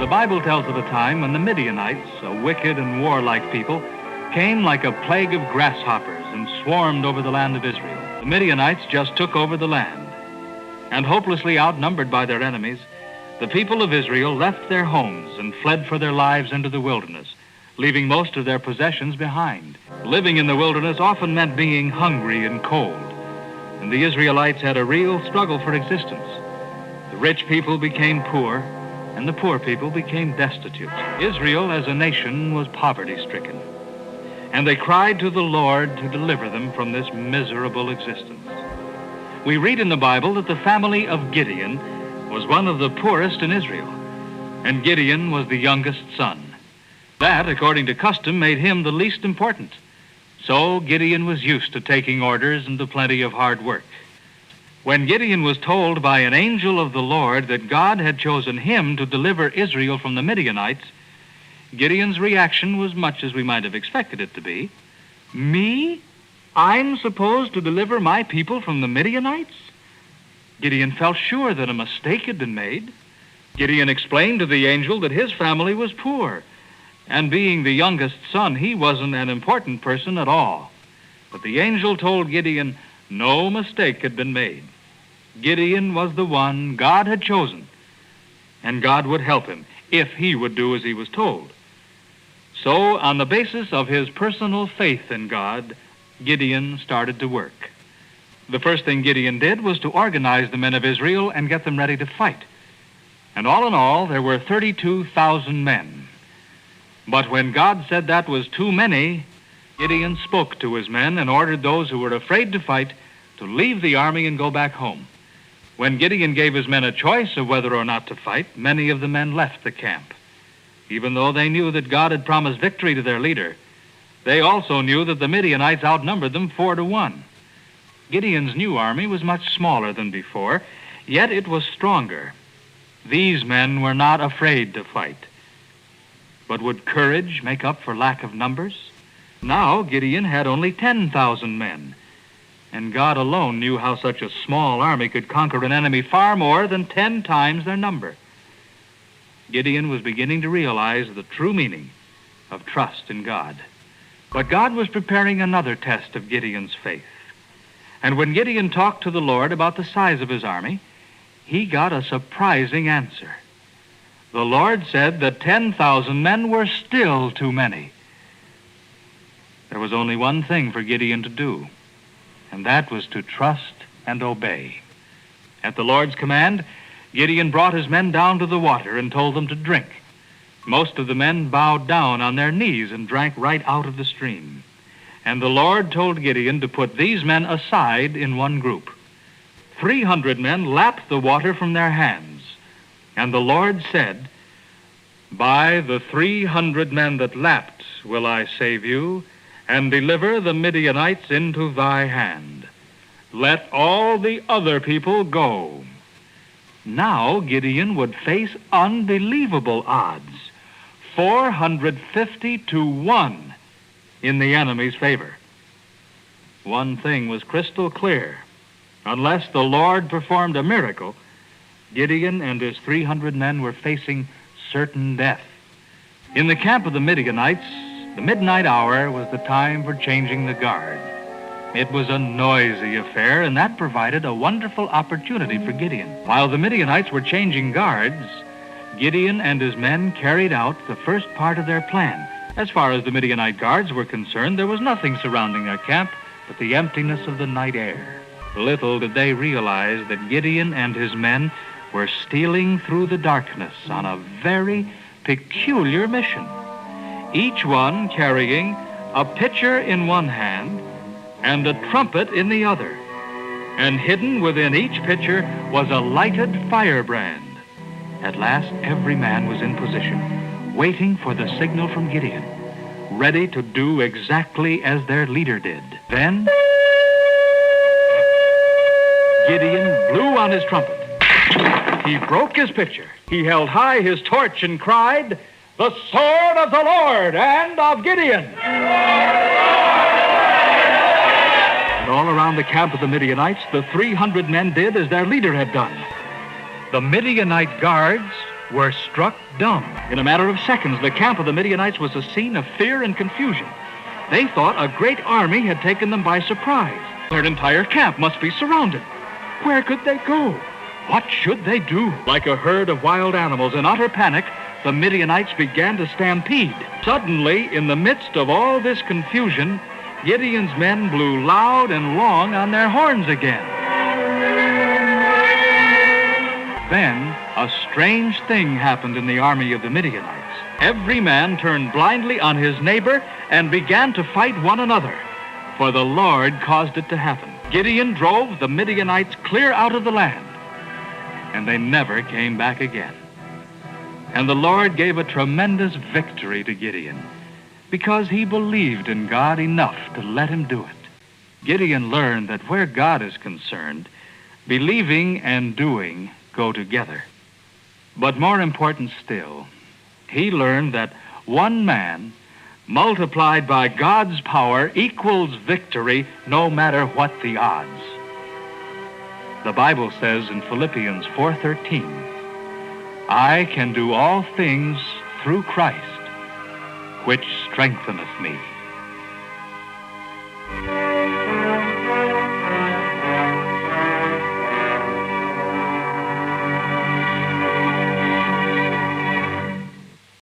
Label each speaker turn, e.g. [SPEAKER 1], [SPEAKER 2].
[SPEAKER 1] The Bible tells of a time when the Midianites, a wicked and warlike people, came like a plague of grasshoppers and swarmed over the land of Israel. The Midianites just took over the land, and hopelessly outnumbered by their enemies, the people of Israel left their homes and fled for their lives into the wilderness, leaving most of their possessions behind. Living in the wilderness often meant being hungry and cold, and the Israelites had a real struggle for existence. The rich people became poor, and the poor people became destitute. Israel as a nation was poverty-stricken, and they cried to the Lord to deliver them from this miserable existence. We read in the Bible that the family of Gedeon was one of the poorest in Israel, and Gedeon was the youngest son. That, according to custom, made him the least important. So Gedeon was used to taking orders and to plenty of hard work. When Gedeon was told by an angel of the Lord that God had chosen him to deliver Israel from the Midianites, Gideon's reaction was much as we might have expected it to be. Me? I'm supposed to deliver my people from the Midianites? Gideon felt sure that a mistake had been made. Gideon explained to the angel that his family was poor, and being the youngest son, he wasn't an important person at all. But the angel told Gideon no mistake had been made. Gideon was the one God had chosen, and God would help him if he would do as he was told. So, on the basis of his personal faith in God, Gideon started to work. The first thing Gideon did was to organize the men of Israel and get them ready to fight. And all in all, there were 32,000 men. But when God said that was too many, Gideon spoke to his men and ordered those who were afraid to fight to leave the army and go back home. When Gideon gave his men a choice of whether or not to fight, many of the men left the camp. Even though they knew that God had promised victory to their leader, they also knew that the Midianites outnumbered them 4-1. Gideon's new army was much smaller than before, yet it was stronger. These men were not afraid to fight. But would courage make up for lack of numbers? Now Gideon had only 10,000 men, and God alone knew how such a small army could conquer an enemy far more than 10 times their number. Gideon was beginning to realize the true meaning of trust in God. But God was preparing another test of Gideon's faith. And when Gideon talked to the Lord about the size of his army, he got a surprising answer. The Lord said that 10,000 men were still too many. There was only one thing for Gideon to do, and that was to trust and obey. At the Lord's command, Gideon brought his men down to the water and told them to drink. Most of the men bowed down on their knees and drank right out of the stream. And the Lord told Gideon to put these men aside in one group. 300 men lapped the water from their hands. And the Lord said, "By the 300 men that lapped will I save you, and deliver the Midianites into thy hand. Let all the other people go." Now Gideon would face unbelievable odds, 450-1 in the enemy's favor. One thing was crystal clear. Unless the Lord performed a miracle, Gideon and his 300 men were facing certain death. In the camp of the Midianites, the midnight hour was the time for changing the guard. It was a noisy affair, and that provided a wonderful opportunity for Gideon. While the Midianites were changing guards, Gideon and his men carried out the first part of their plan. As far as the Midianite guards were concerned, there was nothing surrounding their camp but the emptiness of the night air. Little did they realize that Gideon and his men were stealing through the darkness on a very peculiar mission, each one carrying a pitcher in one hand and a trumpet in the other, and hidden within each pitcher was a lighted firebrand. At last, every man was in position, waiting for the signal from Gideon, ready to do exactly as their leader did. Then, Gideon blew on his trumpet. He broke his pitcher. He held high his torch and cried, "The sword of the Lord and of Gideon!" And all around the camp of the Midianites, the 300 men did as their leader had done. The Midianite guards were struck dumb. In a matter of seconds, the camp of the Midianites was a scene of fear and confusion. They thought a great army had taken them by surprise. Their entire camp must be surrounded. Where could they go? What should they do? Like a herd of wild animals in utter panic, the Midianites began to stampede. Suddenly, in the midst of all this confusion, Gideon's men blew loud and long on their horns again. Then, a strange thing happened in the army of the Midianites. Every man turned blindly on his neighbor and began to fight one another, for the Lord caused it to happen. Gideon drove the Midianites clear out of the land, and they never came back again. And the Lord gave a tremendous victory to Gideon, because he believed in God enough to let him do it. Gideon learned that where God is concerned, believing and doing go together. But more important still, he learned that one man multiplied by God's power equals victory no matter what the odds. The Bible says in Philippians 4:13, I can do all things through Christ, which strengtheneth me.